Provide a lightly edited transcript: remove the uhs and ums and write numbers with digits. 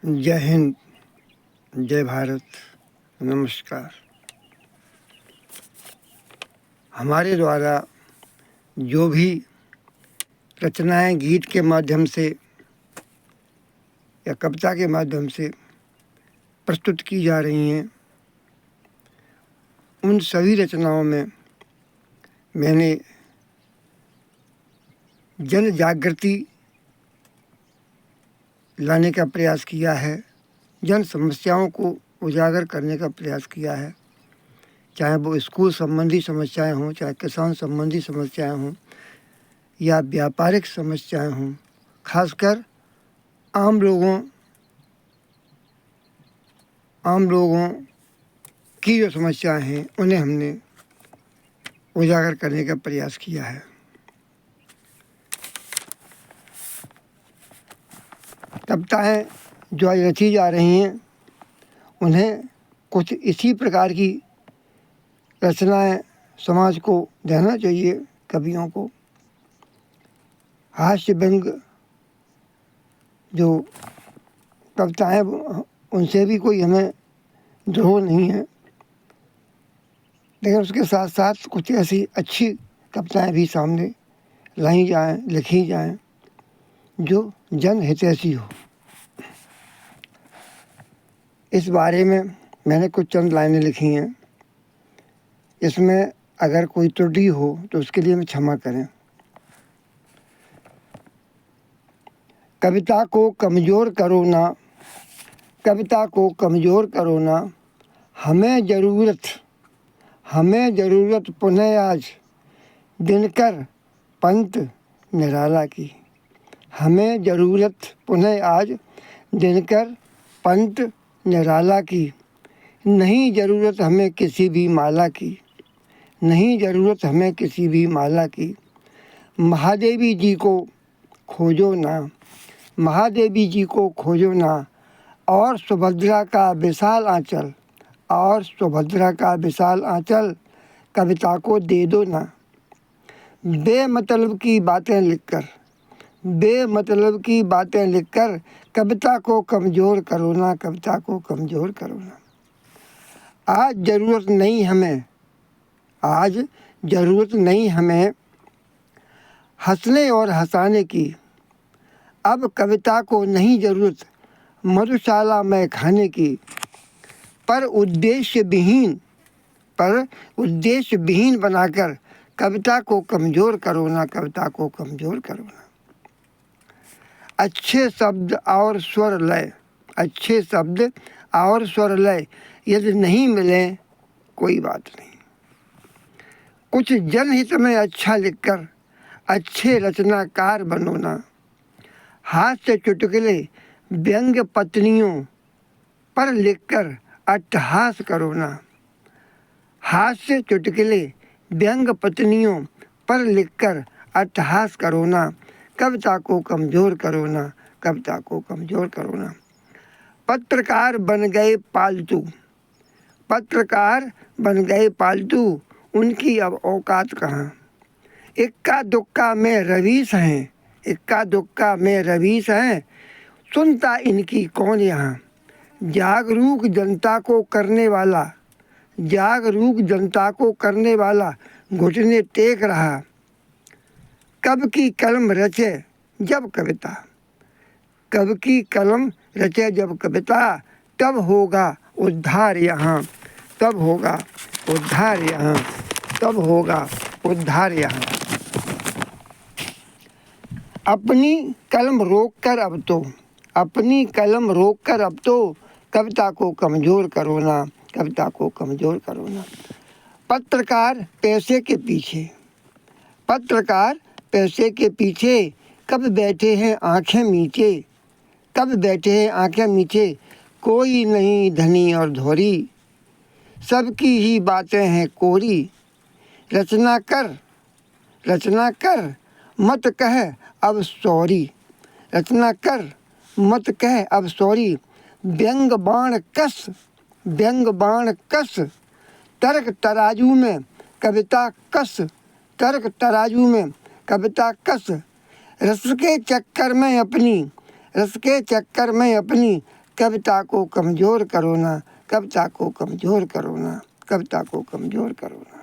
जय हिंद, जय भारत, नमस्कार। हमारे द्वारा जो भी रचनाएं गीत के माध्यम से या कविता के माध्यम से प्रस्तुत की जा रही हैं, उन सभी रचनाओं में मैंने जन जागृति लाने का प्रयास किया है, जन समस्याओं को उजागर करने का प्रयास किया है। चाहे वो स्कूल संबंधी समस्याएं हों, चाहे किसान संबंधी समस्याएं हों या व्यापारिक समस्याएं हों, खासकर आम लोगों की जो समस्याएं हैं उन्हें हमने उजागर करने का प्रयास किया है। कविताएं जो आज रची जा रही हैं उन्हें कुछ इसी प्रकार की रचनाएं समाज को देना चाहिए। कवियों को हास्य व्यंग जो कविताएं उनसे भी कोई हमें द्रोह नहीं है, लेकिन उसके साथ साथ कुछ ऐसी अच्छी कविताएं भी सामने लाई जाएं, लिखी जाएं जो जन हितैषी हो। इस बारे में मैंने कुछ चंद लाइनें लिखी हैं। इसमें अगर कोई त्रुटि हो तो उसके लिए मैं क्षमा करें। कविता को कमज़ोर करो ना, कविता को कमज़ोर करो ना, हमें ज़रूरत पुनः आज दिनकर पंत निराला की। हमें ज़रूरत पुनः आज दिनकर पंत निराला की। नहीं ज़रूरत हमें किसी भी माला की, नहीं ज़रूरत हमें किसी भी माला की। महादेवी जी को खोजो ना, महादेवी जी को खोजो ना, और सुभद्रा का विशाल आंचल, और सुभद्रा का विशाल आंचल कविता को दे दो ना। बेमतलब की बातें लिखकर, बेमतलब की बातें लिखकर कविता को कमज़ोर करो ना, कविता को कमज़ोर करो ना। आज ज़रूरत नहीं हमें, आज ज़रूरत नहीं हमें हंसने और हंसाने की। अब कविता को नहीं ज़रूरत मधुशाला में खाने की। पर उद्देश्य विहीन बनाकर कविता को कमज़ोर करो ना, कविता को कमज़ोर करो ना। अच्छे शब्द और स्वर लय, अच्छे शब्द और स्वर लय यदि नहीं मिले कोई बात नहीं। कुछ जनहित में अच्छा लिखकर अच्छे रचनाकार बनो ना। हास्य चुटकुले व्यंग्य पत्नियों पर लिखकर अट्टहास करो ना। हास्य चुटकुले व्यंग्य पत्नियों पर लिखकर अट्टहास करो ना। कविता को कमज़ोर करो ना, कविता को कमज़ोर करो ना। पत्रकार बन गए पालतू, पत्रकार बन गए पालतू, उनकी अब औकात कहाँ। इक्का दुक्का में रवीश हैं, इक्का दुक्का में रवीश हैं, सुनता इनकी कौन यहाँ। जागरूक जनता को करने वाला, जागरूक जनता को करने वाला घुटने टेक रहा। कब की कलम रचे जब कविता, कब की कलम रचे जब कविता, तब होगा उद्धार यहाँ, तब होगा उद्धार यहाँ, तब होगा उद्धार यहाँ। अपनी कलम रोक कर अब तो, अपनी कलम रोक कर अब तो कविता को कमज़ोर करो ना, कविता को कमज़ोर करो ना। पत्रकार पैसे के पीछे, पत्रकार पैसे के पीछे कब बैठे हैं आंखें मीचे, कब बैठे हैं आंखें मीचे। कोई नहीं धनी और धोरी, सबकी ही बातें हैं कोरी। रचना कर, रचना कर मत कह अब सॉरी, रचना कर मत कह अब सॉरी। व्यंग बाण कस, व्यंग बाण कस, तर्क तराजू में कविता कस, तर्क तराजू में कविता कस। रस के चक्कर में अपनी, रस के चक्कर में अपनी कविता को कमज़ोर करो ना, कविता को कमज़ोर करो ना, कविता को कमज़ोर करो ना।